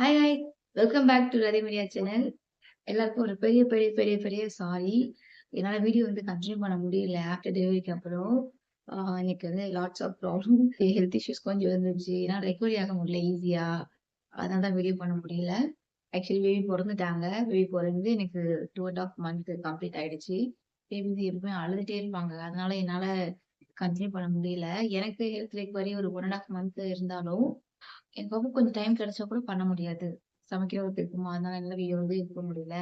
Hi hi! Welcome back to Rathi media channel. எல்லாருக்கும் ஒரு பெரிய பெரிய பெரிய பெரிய சாரி. என்னால வீடியோ கன்டின்யூ பண்ண முடியல ஆஃப்டர் டெலிவரிக்கு அப்புறம். எனக்கு lots of problem health issues கொஞ்சம் இருந்துச்சு. என்னால ரெக்கவரி ஆக முடியல ஈஸியா. அதனால தான் வீடியோ பண்ண முடியல. Actually baby பொறந்துட்டாங்க. பேபி பொறந்து எனக்கு 2 1/2 மந்த் கம்ப்ளீட் ஆயிடுச்சு. பேபி எப்பவுமே அழுதுட்டே இருப்பாங்க. அதனால என்னால கன்டின்யூ பண்ண முடியல. எனக்கு ஹெல்த் ரெக்கவரி ஒரு 1 1/2 மந்த் இருந்தாலும் என் பாப்பாக்கு கொஞ்சம் டைம் கிடைச்சா கூட பண்ண முடியாது. சமைக்கிறதுக்கு இருக்குமா, அதனால என்னால வீடியோ எடுக்க முடியல.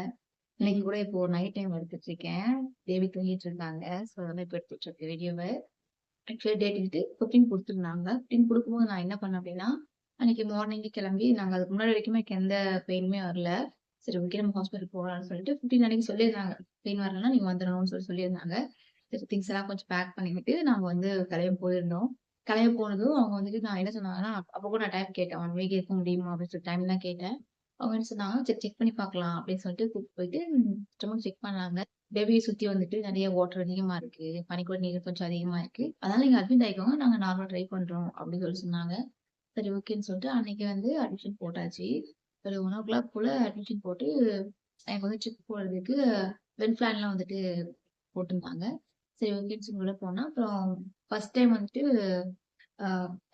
இன்னைக்கு கூட இப்போ நைட் டைம் எடுத்துட்டு இருக்கேன். பேபி தூங்கிட்டு இருக்காங்க. ஸோ அதனால இப்ப எடுத்துட்டு இருக்கேன் வீடியோவ. Actually date 15 குடுத்துருந்தாங்க. 15 குடுக்கும்போது நான் என்ன பண்ணேன் அப்டின்னா, அன்னைக்கு மார்னிங்கே கிளம்பி நாங்க அதுக்கு முன்னாடி வரைக்குமே எனக்கு எந்த பெயினுமே வரல. சரி ஓகே நம்ம ஹாஸ்பிட்டல் போகலாம்னு சொல்லிட்டு 15 அன்னைக்கு சொல்லியிருந்தாங்க. பெயின் வரலன்னா நீங்க வந்துரணும்னு சொல்லியிருந்தாங்க. சரி திங்ஸ் எல்லாம் கொஞ்சம் பேக் பண்ணிக்கிட்டு நாங்க கிளம்பி போயிருந்தோம். கிளம்பி போனதும் அவங்க நான் என்ன சொன்னாங்கன்னா, அப்ப கூட நான் டைம் கேட்டேன். 1 வீக் இருக்க முடியுமா? அப்படின்னு சொல்லி டைம்லாம் கேட்டேன். அவங்க என்ன சொன்னாங்க, "சரி செக் பண்ணி பார்க்கலாம்" அப்படின்னு சொல்லிட்டு கூட்டிட்டு போயிட்டு ஸ்டொமக் செக் பண்ணாங்க. பேபிய சுத்தி நெறைய வாட்டர் அதிகமா இருக்கு. பனிக்கூட நீர் கொஞ்சம் அதிகமா இருக்கு. அதனால நீங்க அட்மிட் ஆயிக்கோங்க. நாங்க நார்மலா ட்ரை பண்றோம் அப்படின்னு சொன்னாங்க. சரி ஓகேன்னு சொல்லிட்டு அன்னைக்கு அட்மிஷன் போட்டாச்சு. ஒரு 1:00 போல அட்மிஷன் போட்டு எனக்கு ட்ரிப் போறதுக்கு வென்பிளான்லாம் போட்டிருந்தாங்க. சரி ஓகேன்னு சொல்லி உள்ள போனா, அப்புறம் ஃபர்ஸ்ட் டைம் அ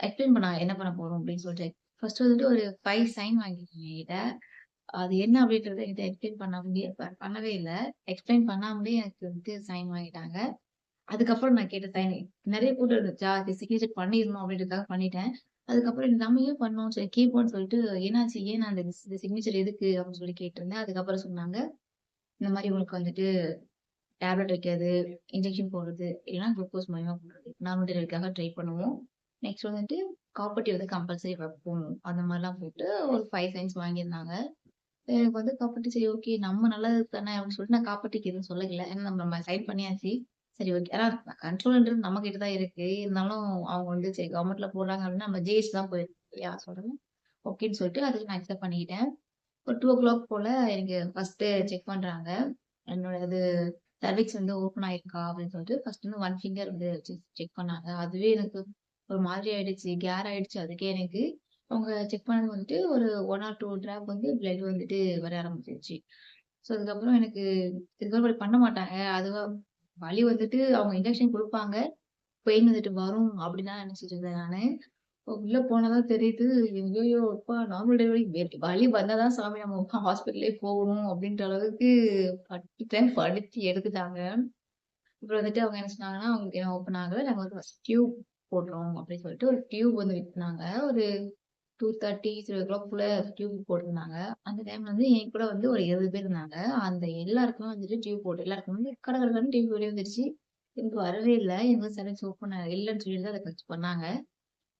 எக்ஸ்பிளைன் பண்ணாங்க என்ன பண்ண போறோம் அப்படின்னு சொல்லிட்டு. ஃபர்ஸ்ட் ஒரு 5 சைன் வாங்கிருக்கீங்க என்கிட்ட. அது என்ன அப்படின்றத என்கிட்ட எக்ஸ்பிளைன் பண்ணவே இல்ல. எக்ஸ்பிளைன் பண்ணாமலே எனக்கு சைன் வாங்கிட்டாங்க. அதுக்கப்புறம் நான் கேட்ட சைன் நெறைய போட்டு இருந்துச்சா, அது சிக்னேச்சர் பண்ணிரணும் அப்படின்றதுக்காக பண்ணிட்டேன். அதுக்கப்புறம் நம்ம ஏன் பண்ணோம்? சரி கேட்போம்ன்னு சொல்லிட்டு, என்னாச்சு? ஏன் நான் இந்த சிக்னேச்சர் எதுக்கு? அப்படின்னு சொல்லி கேட்டிருந்தேன். அதுக்கப்புறம் சொன்னாங்க, இந்த மாரி உங்களுக்கு டேப்லெட் வைக்கிறது, இன்ஜெக்ஷன் போடுறது, இல்லன்னா குளுக்கோஸ் மூலியமா போடுறது. நார்மல் டெலிவரிக்காக ட்ரை பண்ணுவோம். நெக்ஸ்ட் காப்பர்ட்டி கம்பல்சரி வைப்போம். அந்த மாரிலாம் போட்டு ஒரு 5 சைன்ஸ் வாங்கியிருந்தாங்க. எனக்கு காப்பர்ட்டி சரி ஓகே. நம்ம நல்லதுக்கு தானே அப்படின்னு சொல்லிட்டு நான் காப்பர்ட்டிக்கு எதுவும் சொல்லல. ஏன்னா நம்ம சைன் பண்ணியாச்சு. சரி ஓகே. ஆனா கண்ட்ரோல்ன்றது நம்ம கிட்ட தான் இருக்கு. இருந்தாலும் அவங்க சரி கவர்மெண்ட்ல போடுறாங்க அப்படின்னா நம்ம ஜிஹெச் தான் போயிருக்கோம் இல்லையா? சொல்லுங்க. ஓகேன்னு சொல்லிட்டு அதுக்கு நான் அக்செப்ட் பண்ணிக்கிட்டேன். ஒரு 2:00 போல எனக்கு ஃபர்ஸ்ட்டு செக் பண்றாங்க. என்னோட சர்விக்ஸ் ஓப்பன் ஆயிருக்கா அப்படின்னு சொல்லிட்டு ஃபர்ஸ்ட் 1 ஃபிங்கர் வச்சு செக் பண்ணாங்க. அதுவே எனக்கு ஒரு மாதிரி ஆயிடுச்சு. கேர் ஆயிடுச்சு அதுக்கே எனக்கு. அவங்க செக் பண்ணது ஒரு 1 ஆர் 2 டிராப் பிளட் வர ஆரம்பிச்சிருச்சு. ஸோ அதுக்கப்புறம் எனக்கு இதுக்கப்புறம் இப்படி பண்ண மாட்டாங்க. அதுவா வலி அவங்க இன்ஜெக்ஷன் குடுப்பாங்க. பெயின் வரும் அப்படின்னு தான் நினைச்சுட்டு இருந்தேன் நானு. உள்ள போனா தான் தெரியுது. ஐய்யயோ! அப்பா நார்மல் டெலிவரி வலி வந்தா தான் சாமி நம்ம ஹாஸ்பிட்டலே போகணும் அப்படின்ற அளவுக்கு பட்டுட்டேன். படுத்தி எடுத்துட்டாங்க. அப்புறம் அவங்க என்ன சொன்னாங்கன்னா, "உங்களுக்கு இன்னும் ஓப்பன் ஆகல. நாங்க ஃபர்ஸ்ட் டியூப் போடுறோம்" அப்படின்னு சொல்லிட்டு ஒரு டியூப் விட்டுனாங்க. ஒரு 2:30, 3:00 போல டியூப் போட்டிருந்தாங்க. அந்த டைம்ல என் கூட ஒரு 20 பேர் இருந்தாங்க. அந்த எல்லாருக்குமே டியூப் போட்டு எல்லாருக்கும் கட கட கடன்னு டியூப் வெளிய வந்துருச்சு. எனக்கு வரவே இல்ல. எனக்கு சர்விக்ஸ் ஓப்பன் இல்லன்னு சொல்லிட்டு தான் அத கட் பண்ணாங்க.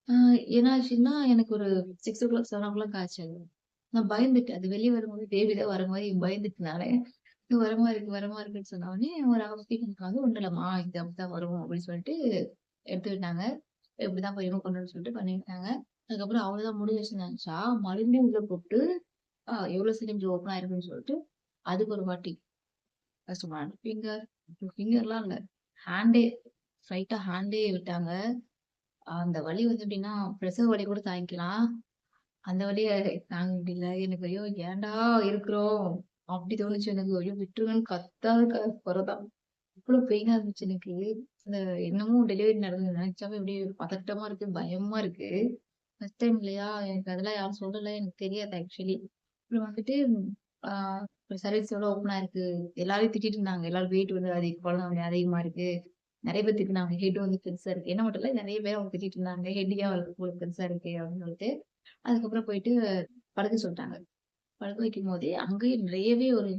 ஆ என்னாச்சுன்னா, எனக்கு ஒரு 6:00, 7:00 ஆச்சு அது. நான் பயந்துட்டேன். அது வெளிய வரும்போது பேபி தான் வர மாரி பயந்துட்டேன் நானு. இது வர மாரி இருக்குன்னு சொன்ன உடனே ஒரு ஹவுஸ்கீப்பிங் உட்காந்து, "ஒண்ணும் இல்லம்மா, இது அப்படிதான் வரும்" அப்படின்னு சொல்லிட்டு எடுத்து விட்டாங்க. இப்படிதான் போய் ரிமூவ் பண்ணணும்னு சொல்லிட்டு பண்ணிவிட்டாங்க. அதுக்கப்புறம் அவ்வளோதான் முடிஞ்சிருச்சுன்னு நெனச்சா, மறுபடியும் உள்ள கூப்ட்டு, எவ்வளோ செகண்ட் ஓப்பன் ஆயிருக்குன்னு சொல்லிட்டு, அதுக்கு ஒரு வாட்டி ஃபர்ஸ்ட் 1 ஃபிங்கர், 2 ஃபிங்கர்லாம் இல்ல. ஹேண்டே ஹேண்டே விட்டாங்க. அந்த வலி எப்படின்னா, பிரசவ வலி கூட தாங்கிக்கலாம். அந்த வலிய தாங்க முடியல. எனக்கு ஐயோ! ஏன்டா இருக்கிறோம்? அப்படி தோணுச்சு எனக்கு. ஐயோ! விட்டுருங்கன்னு கத்தாத கொறதான். அவ்ளோ பெயினா இருந்துச்சு எனக்கு. அந்த என்னமோ டெலிவரி நடந்தது நெனச்சாவே அப்படியே பதட்டமா இருக்கு, பயமா இருக்கு. ஃபர்ஸ்ட் டைம் இல்லையா? எனக்கு அதெல்லாம் யாரும் சொல்லல. எனக்கு தெரியாது ஆக்சுவலி. அப்புறம் ஆ சர்வீஸ் எவ்வளோ ஓப்பனா இருக்கு. எல்லாரையும் திட்டிட்டு இருந்தாங்க. எல்லாரும் வெயிட் குழந்தை அதிகமா இருக்கு. நெறைய பேர் திட்டுனாங்க. ஹெட் பெருசா இருக்கு. என்ன மட்டும் இல்ல நெறைய பேர் அவங்க திட்டிட்டு இருந்தாங்க. ஹெட் ஏன் உங்களுக்கு பெருசா இருக்கு அப்படின்னு சொல்லிட்டு. அதுக்கப்புறம் போயிட்டு படுக்க சொல்ட்டாங்க. படுக்க வைக்கும்போதே அங்கேயும் நிறையவே ஒரு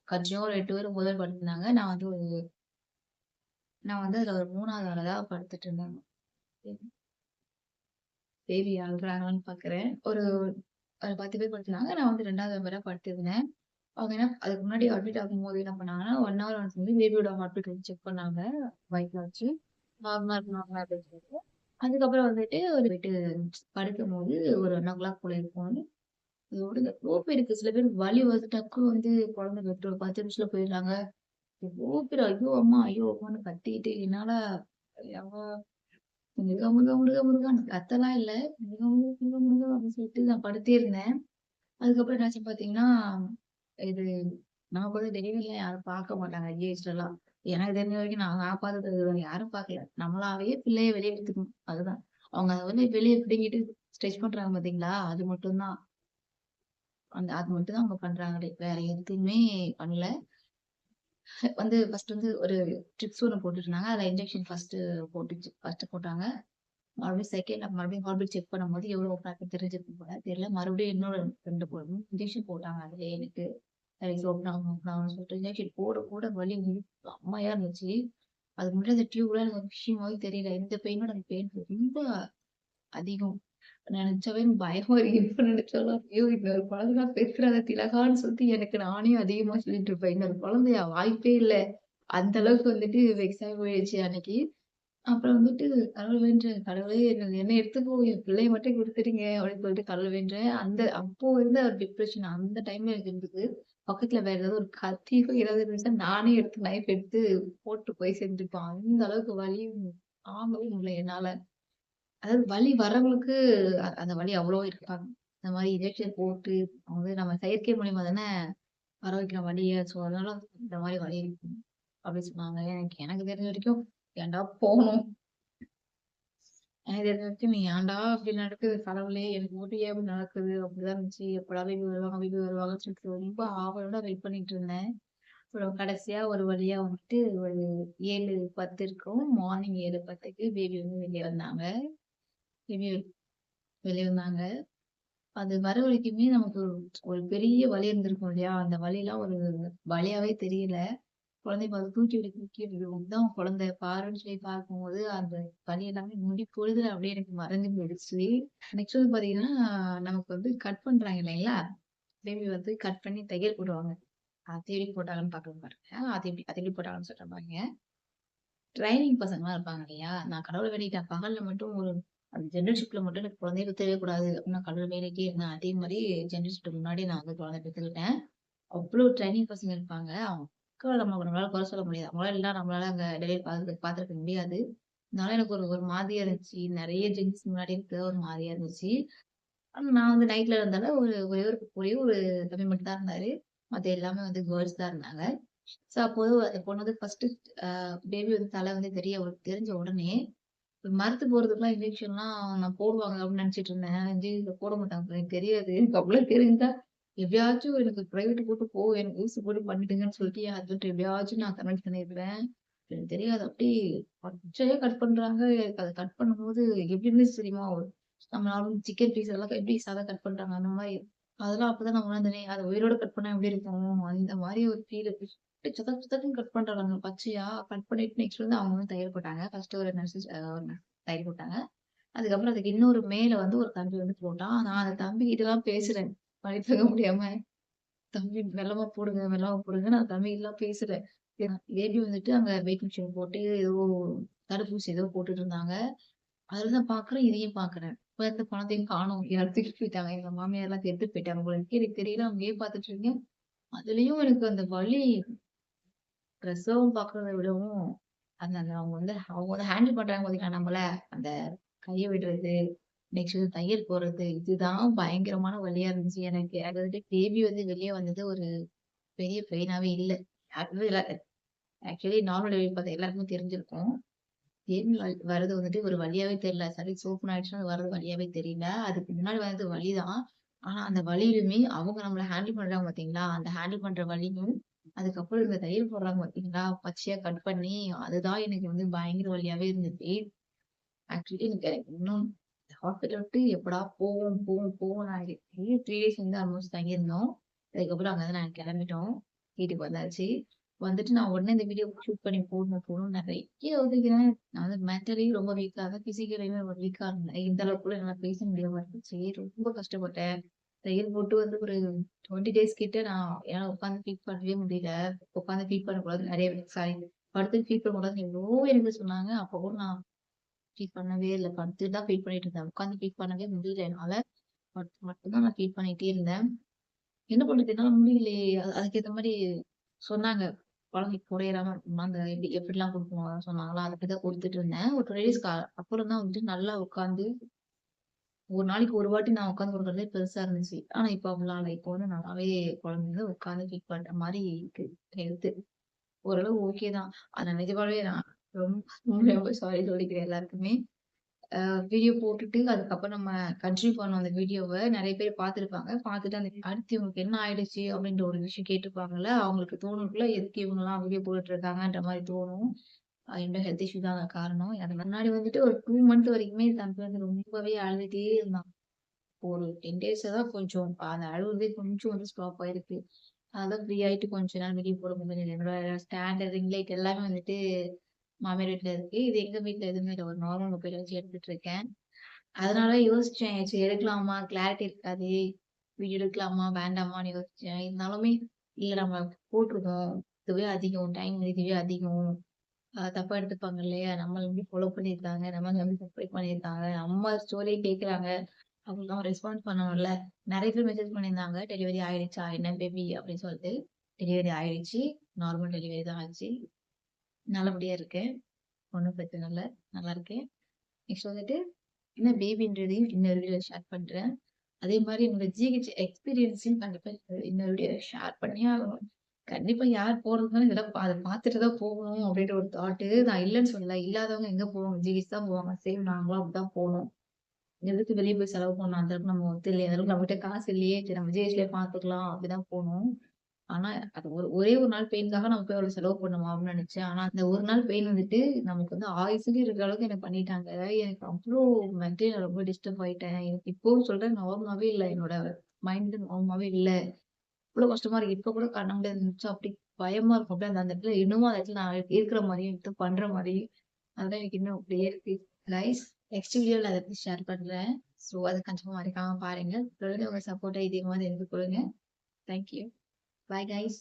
கட்சியா ஒரு 8 பேர் 9 பேர் படுத்திருந்தாங்க. நான் அதுல ஒரு 3வது ஆளா தான் படுத்துட்டு இருந்தேன். பேபி அழுறாங்களான்னு பார்க்குறேன். ஒரு 10 பேர் படுத்திருந்தாங்க. நான் 2வது நம்பரா படுத்திருந்தேன். அவங்க அதுக்கு முன்னாடி அட்மிட் ஆகும்போது என்ன பண்ணாங்கன்னா, 1 ஹவர் ஒன்ஸ் பேபியோட ஹார்ட் பீட் செக் பண்ணாங்க. வயித்துல வச்சு. நார்மலா இருக்கு, நார்மலா இருக்குன்னு சொல்லிட்டு. அதுக்கப்புறம் போயிட்டு படுக்கும்போது ஒரு 1:00 போல இருக்கும். இதோட எவ்ளோ பேருக்கு சில பேருக்கு வலி டக்குனு குழந்தை பெத்து ஒரு 10 நிமிஷத்துல போயிடுறாங்க. எவ்ளோ பேர் ஐயோ அம்மா! ஐயோ அம்மான்னு கத்திக்கிட்டு என்னால எவ்வா முருகா, முருகா, முருகா, முருகான்னு கத்தலாம் இல்ல. முருகா, முருகா, முருகா, முருகா அப்படின்னு சொல்லிட்டு நான் படுத்தே இருந்தேன். அதுக்கப்புறம் என்னாச்சு பார்த்தீங்கன்னா, இது நமக்கு வந்து டெலிவரிலாம் யாரும் பார்க்க மாட்டாங்க ஜிஹெச்லலாம். எனக்கு தெரிஞ்ச வரைக்கும் நான் பார்த்தது யாரும் பார்க்கல. நம்மளாவே பிள்ளைய வெளிய எடுத்துக்கணும். அதுதான். அவங்க அத வந்து வெளிய பிடுங்கிட்டு ஸ்டிச் பண்றாங்க பார்த்தீங்களா? அது மட்டும் தான். அது மட்டும் தான் அவங்க பண்றாங்களே! வேற எதுவுமே பண்ணல. வந்து ஃபர்ஸ்ட் வந்து ஒரு ட்ரிப்ஸ் ஒண்ணு போட்டுருந்தாங்க. அதுல இன்ஜெக்ஷன் ஃபர்ஸ்ட் போட்டாங்க. மறுபடியும் மறுபடியும் ஹார்ட் பீட் செக் பண்ணும்போது எவ்வளோ ஓப்பன் தெரிஞ்சிருக்கும் போல தெரியல. மறுபடியும் இன்னொரு 2 இன்ஜெக்ஷன் போட்டாங்க அதுலயே எனக்கு. சரி ஓப்பன் ஆகும் ஓப்பன் ஆகும்னு சொல்லிட்டு இன்ஜெக்ஷன் போட போட வலி செம்மையா இருந்துச்சு. அது முன்னாடி அந்த டியூப்லாம் எனக்கு ஒரு விஷயமாவே தெரியல. இந்த பெயினோட அந்த பெயின் ரொம்ப அதிகம். நெனச்சாவே எனக்கு பயமா இருக்கு. இப்ப நெனச்சாலும், ஐயோ! இன்னொரு குழந்தைலாம் பெத்துறாத திலகான்னு சொல்லிட்டு எனக்கு நானே அதிகமா சொல்லிட்டு இருப்பேன். இன்னொரு குழந்தையா? வாய்ப்பே இல்ல. அந்த அளவுக்கு வந்துட்டு வெக்ஸ் ஆயி போயிடுச்சு அன்னைக்கு. அப்புறம் வந்துட்டு கடவுள் வேண்டுறேன். கடவுளே என்ன எடுத்துக்கோ! என் பிள்ளைய மட்டும் குடுத்துருங்க அப்படின்னு சொல்லிட்டு கடவுள் வேண்டுறேன். அப்போ இருந்த ஒரு டிப்ரஷன் அந்த டைம்ல எனக்கு இருந்தது. பக்கத்துல வேற ஏதாவது ஒரு கத்தியோ ஏதாவது இருந்துச்சுன்னா, நானே எடுத்து நைஃப் எடுத்து போட்டு போய் செஞ்சுப்பேன். அந்த அளவுக்கு வலி தாங்கவே முடியல என்னால. அதாவது வலி வரவங்களுக்கு அந்த வலி அவ்வளோ இருக்காது. இந்த மாரி இன்ஜெக்ஷன் போட்டு அவங்க வந்து நம்ம செயற்கை மூலியமா தானே வர வைக்கிறோம் வலிய. ஸோ அதனால இந்த மாரி வலி இருக்கும். அப்டி சொன்னாங்க. எனக்கு எனக்கு தெரிஞ்ச வரைக்கும் ஏன்டா போனோம். எனக்கு தெரிஞ்ச வரைக்கும் நீ ஏன்டா இப்டி நடக்குது கடவுளே! எனக்கு மட்டும் ஏன் இப்டி நடக்குது? அப்டிதான் இருந்துச்சு. எப்படா பேபி வருவாங்க, பேபி வருவாங்கன்னு சொல்லிட்டு ரொம்ப ஆவலோட வெயிட் பண்ணிட்டு இருந்தேன். அப்புறம் கடைசியா ஒரு வழியா வந்துட்டு ஒரு 7:10 இருக்கும். மார்னிங் 7:10க்கு பேபி வந்து வெளிய வந்தாங்க. பேபி வெளிய வந்தாங்க. அது வர வரைக்குமே நமக்கு ஒரு பெரிய வலி இருந்திருக்கும் இல்லையா? அந்த வலிலாம் ஒரு வலியாவே தெரியல. குழந்தைய பார்த்து தூக்கி விடு இதான் உன் குழந்தை பாருன்னு சொல்லி பார்க்கும்போது, அந்த வலி எல்லாமே நொடி பொழுதுல அப்படியே எனக்கு மறைஞ்சு போயிடுச்சு. நெக்ஸ்ட் வந்து பார்த்தீங்கன்னா, நமக்கு வந்து கட் பண்றாங்க இல்லைங்களா? பேபி வந்து கட் பண்ணி தையல் போடுவாங்க. அது எப்படி போட்டாங்கன்னு பார்க்கலாம் பாருங்க. அது எப்படி போட்டாங்கன்னு சொல்றேன் பாருங்க. ட்ரைனிங் பசங்கலாம் இருப்பாங்க இல்லையா? நான் கடவுள வேண்டிட்டேன். பகல்ல மட்டும் ஒரு அந்த ஜெனரல் ஷிஃப்ட்ல மட்டும் எனக்கு குழந்தையே பெத்துறவே கூடாது. அப்படின்னு நான் கடவுள வேண்டிட்டே இருந்தேன். அதே மாரி ஜெனரல் ஷிஃப்ட்க்கு முன்னாடி நான் வந்து குழந்தை பெத்துக்கிட்டேன். அவ்ளோ ட்ரைனிங் பசங்க இருப்பாங்க. அவங்க நம்மளால குறை சொல்ல முடியாது. அவங்களால இல்லனா நம்மளால அங்க டெலிவரி பார்த்துருக்க முடியாது. அதனால எனக்கு ஒரு ஒரு மாதிரியா இருந்துச்சு. நெறைய ஜென்ஸ் முன்னாடி இருக்க ஒரு மாதிரியா இருந்துச்சு. ஆனா நான் வந்து நைட்ல இருந்ததால ஒரே ஒரு தம்பி மட்டும் தான் இருந்தாரு. மத்த எல்லாமே வந்து கேர்ல்ஸ் தான் இருந்தாங்க. ஸோ அப்போ அந்த பொண்ணு வந்து ஃபர்ஸ்ட்டு பேபி வந்து தல வந்து தெரிஞ்ச உடனே மரத்து போறதுக்குலாம் இன்ஜெக்ஷன்லாம் நான் போடுவாங்க அப்படின்னு நினைச்சுட்டு இருந்தேன். இன்ஜெக்ஷன் போட மாட்டாங்க போல எனக்கு தெரியாது. எனக்கு அவ்வளோ தெரிஞ்சா எப்படியாச்சும் எனக்கு பிரைவேட் கூட்டு போ எனக்கு ஊசி போட்டு பண்ணிடுங்கன்னு சொல்லிட்டு என் ஹஸ்பண்ட் எப்படியாச்சும் நான் கன்வின்ஸ் பண்ணிருவேன். எனக்கு தெரியாது அப்படியே பச்சையா கட் பண்றாங்க. எனக்கு அத கட் பண்ணும்போது எப்படி இருந்துச்சு தெரியுமா? நம்ம நார்மல் சிக்கன் பீஸ் அதெல்லாம் எப்படி சாதா கட் பண்றாங்க அந்த மாரி. அதெல்லாம் அப்பதான் நான் உணர்ந்தேனே. அத உயிரோட கட் பண்ணா எப்படி இருக்கும்? அந்த மாரி ஒரு ஃபீல் சதக் சதக்குன்னு கட் பண்றாங்க பச்சையா. கட் பண்ணிட்டு நெக்ஸ்ட் வந்து அவங்க வந்து தையல் போட்டாங்க. ஃபர்ஸ்ட் ஒரு நர்ஸ் தையல் போட்டாங்க. அதுக்கப்புறம் அதுக்கு இன்னொரு மேல வந்து ஒரு தம்பி வந்து போட்டான். நான் அந்த தம்பி கிட்டலாம் பேசுறேன். வலி தாங்க முடியாம. தம்பி மெல்லமா போடுங்க, மெல்லமா போடுங்கன்னு அந்த தம்பிகிட்டலாம் பேசுறேன். பேபி வந்துட்டு அங்க வெயிட் மிஷின் போட்டு ஏதோ தடுப்பூசி ஏதோ போட்டுட்டு இருந்தாங்க. அதுல தான் பார்க்குறேன், இதையும் பார்க்குறேன். இப்ப இந்த குழந்தையும் காணோம். யாரும் தூக்கிட்டு போயிட்டாங்க. எங்க மாமியார்லாம் எடுத்துட்டு போயிட்டாங்க போல இருக்கு. எனக்கு தெரியல. அங்கேயே பார்த்துட்டு இருக்கேன். அதுலயும் எனக்கு அந்த வலி பிரசவம் பார்க்குறத விடவும், அந்த அந்த அவங்க வந்து ஹேண்டில் பண்றாங்க பார்த்தீங்களா நம்மள, அந்த கைய விடுறது, நெக்ஸ்ட் வந்து தையல் போடுறது, இதுதான் பயங்கரமான வலியா இருந்துச்சு எனக்கு. அது வந்துட்டு பேபி வந்து வெளிய வந்தது ஒரு பெரிய பெயினாவே இல்ல. யாருக்குமே இல்ல. ஆக்சுவலி நார்மல் டெலிவரி பார்த்த எல்லாருக்குமே தெரிஞ்சிருக்கும். பேபி வரது வந்துட்டு ஒரு வலியாவே தெரியல. சர்விக்ஸ் ஓப்பன் ஆயிடுச்சுன்னா, அது வரது வலியாவே தெரியல. அதுக்கு முன்னாடி வந்தது வலிதான். ஆனா, அந்த வலியிலுமே அவங்க நம்மள ஹேண்டில் பண்றாங்க பார்த்தீங்களா, அந்த ஹேண்டில் பண்ற வலியும், அதுக்கப்புறம் இந்த தையல் போடுறாங்க பார்த்தீங்களா, பச்சையா கட் பண்ணி, அதுதான் எனக்கு வந்து பயங்கர வலியாவே இருந்துச்சு. ஆக்சுவலி எனக்கு இன்னும் ஹாஸ்பிட்டல் விட்டு எப்படா போவோம், போவோம், போவோம் நான் 3 டேஸ் வந்து ஆல்மோஸ்ட் தங்கியிருந்தோம். அதுக்கப்புறம் அங்கருந்து நாங்க கிளம்பிட்டோம். வீட்டுக்கு வந்தாச்சு. வந்துட்டு நான் உடனே இந்த வீடியோ ஷூட் பண்ணி போடணும், போடணும்னு நெறைய ஒதுக்கினேன். நான் வந்து மென்டலி ரொம்ப வீக்கா இருந்தேன். பிசிக்கலியுமே ரொம்ப வீக்கா இருந்தேன். இந்த அளவுக்கு கூட என்னால பேச முடியாம இருந்துச்சு. ரொம்ப கஷ்டப்பட்டேன். தையல் போட்டு வந்து ஒரு 20 டேஸ் கிட்ட நான் என்னால உட்கார்ந்து ஃபீட் பண்ணவே முடியல. உட்கார்ந்து ஃபீட் பண்ணக்கூடாது நெறைய சாரி படுத்து ஃபீட் பண்ணக்கூடாதுன்னு எவ்வளவோ எனக்கு சொன்னாங்க. அப்ப கூட நான் ஃபீட் பண்ணவே இல்ல. படுத்துட்டு தான் ஃபீட் பண்ணிட்டு இருந்தேன். உட்கார்ந்து ஃபீட் பண்ணவே முடியல என்னால. படுத்து மட்டும் தான் நான் ஃபீட் பண்ணிட்டே இருந்தேன். என்ன பண்றது? என்னால முடியலையே! அதுக்கேத்த மாரி சொன்னாங்க. குழந்தைக்கு குறையறாம இருக்கணும்னா, அந்த எப்படிலாம் குடுக்கணும் அதெல்லாம் சொன்னாங்களா, அதுக்கு தான் குடுத்துட்டு இருந்தேன். ஒரு 20 டேஸ்க்கு அப்புறம் தான் வந்துட்டு நல்லா உட்காந்து ஒரு நாளைக்கு ஒரு வாட்டி நான் உட்காந்து குடுக்குறதே பெருசா இருந்துச்சு. ஆனா இப்ப அப்படிலாம் இல்ல. இப்போ வந்து நல்லாவே குழந்தைங்க உட்காந்து ஃபீட் பண்ற மாரி இருக்கு ஹெல்த்து. ஓரளவு ஓகே தான். ஆனா நிஜமாவே நான் ரொம்ப ரொம்ப சாரி சொல்லிக்கிறேன் எல்லாருக்குமே. வீடியோ போட்டுட்டு அதுக்கப்புறம் நம்ம கன்டின்யூ பண்ணோம் அந்த வீடியோவ. நெறைய பேர் பார்த்துருப்பாங்க. பார்த்துட்டு அந்த அடுத்து இவங்களுக்கு என்ன ஆயிடுச்சு அப்படின்ற ஒரு விஷயம் கேட்டுருப்பாங்கல்ல. அவங்களுக்கு தோணும்ல எதுக்கு இவங்கலாம் வீடியோ போட்டுட்டு இருக்காங்கன்ற மாரி தோணும். என்னோட ஹெல்த் இஷ்யூ தான் காரணம். அதுக்கு முன்னாடி வந்துட்டு ஒரு 2 மந்த் வரைக்குமே தம்பி வந்து ரொம்பவே அழுதுட்டே இருந்தான். ஒரு 10 டேஸா தான் கொஞ்சம் அந்த அழுவுறதே கொஞ்சம் வந்து ஸ்டாப் ஆயிருக்கு. அதான் ஃப்ரீ ஆயிட்டு கொஞ்ச நாள் வெளிய போட முடியல. என்னோட ஸ்டாண்டு, ரிங் லைட் எல்லாமே வந்துட்டு மாமியார் வீட்ல இருக்கு. இது எங்க வீட்ல எதுவுமே இல்ல. ஒரு நார்மல் மொபைல் வச்சு எடுத்துட்டு இருக்கேன். அதனால யோசிச்சேன். சரி எடுக்கலாமா? கிளாரிட்டி இருக்காதே. வீடியோ எடுக்கலாமா? வேண்டாமான்னு யோசிச்சேன். இருந்தாலுமே இல்ல நம்ம போட்டுருக்கோம். இதுவே அதிகம். டைம் இதுவே அதிகம். தப்பா எடுத்துப்பாங்க இல்லையா? நம்மள எப்படி ஃபாலோ பண்ணியிருக்காங்க. நம்மள எப்படி சப்ஸ்கிரைப் பண்ணியிருக்காங்க. நம்ம ஸ்டோரிய கேட்குறாங்க. அவங்களுக்கு நம்ம ரெஸ்பான்ஸ் பண்ணணும்ல. நெறைய பேர் மெசேஜ் பண்ணியிருந்தாங்க. டெலிவரி ஆயிடுச்சா? என்ன பேபி? அப்படின்னு சொல்லிட்டு. டெலிவரி ஆயிடுச்சு. நார்மல் டெலிவரி தான் ஆச்சு. நல்லபடியா இருக்கேன். ஒண்ணும் பிரச்சனை இல்ல. நல்லா இருக்கேன். நெக்ஸ்ட் வந்துட்டு என்ன பேபின்றதையும் இன்னொரு வீடியோல ஷேர் பண்றேன். அதே மாரி என்னோட ஜிஹெச் எக்ஸ்பீரியன்ஸையும் கண்டிப்பா இன்னொரு வீடியோல ஷேர் பண்ணியே ஆகணும். கண்டிப்பா யார் போறதுனாலும் இதெல்லாம் அத பார்த்துட்டு தான் போகணும் அப்படின்ற ஒரு தாட்டு. நான் இல்லன்னு சொல்லல. இல்லாதவங்க எங்க போவாங்க? ஜிஹெச் தான் போவாங்க. சேம் நாங்களும் அப்படிதான் போனோம். எதுக்கு வெளிய போய் செலவு பண்ணணும்? அந்த அளவுக்கு நம்ம ஒர்த் இல்லையே. அந்த அளவுக்கு நம்மகிட்ட காசு இல்லையே. சரி நம்ம ஜிஹெச்லயே பார்த்துக்கலாம். அப்படிதான் போனோம். ஆனா, அது ஒரே ஒரு நாள் பெயினுக்காக நம்ம போய் அவ்வளோ செலவு பண்ணுமா? அப்படின்னு நெனச்சேன். ஆனா, அந்த ஒரு நாள் பெயின் வந்துட்டு நமக்கு வந்து ஆயுசுக்கு இருக்கிற அளவுக்கு எனக்கு பண்ணிட்டாங்க. எனக்கு அவ்ளோ மென்டலி நான் ரொம்ப டிஸ்டர்ப் ஆயிட்டேன். எனக்கு இப்பவும் சொல்றேன் நார்மலாவே இல்ல. என்னோட மைண்ட் நார்மலாவே இல்ல. இவ்ளோ கஷ்டமா இருக்கு. இப்ப கூட கண்ண மூடி நெனச்சா அப்படி பயமா இருக்கும். அப்படியே அந்த அந்த இடத்துல இன்னமும் அந்த இடத்துல நான் இருக்கிற மாரியும், எதுவும் பண்ற மாரியும் அதெல்லாம் எனக்கு இன்னும் அப்படியே இருக்கு. கைஸ் நெக்ஸ்ட் வீடியோல அத பத்தி ஷேர் பண்றேன். ஸோ, அத கன்ஃபார்ம் மறக்காம பாருங்க. தொடர்ந்து உங்க சப்போர்ட்ட இதே மாரி எனக்கு குடுங்க. Thank you. Bye guys.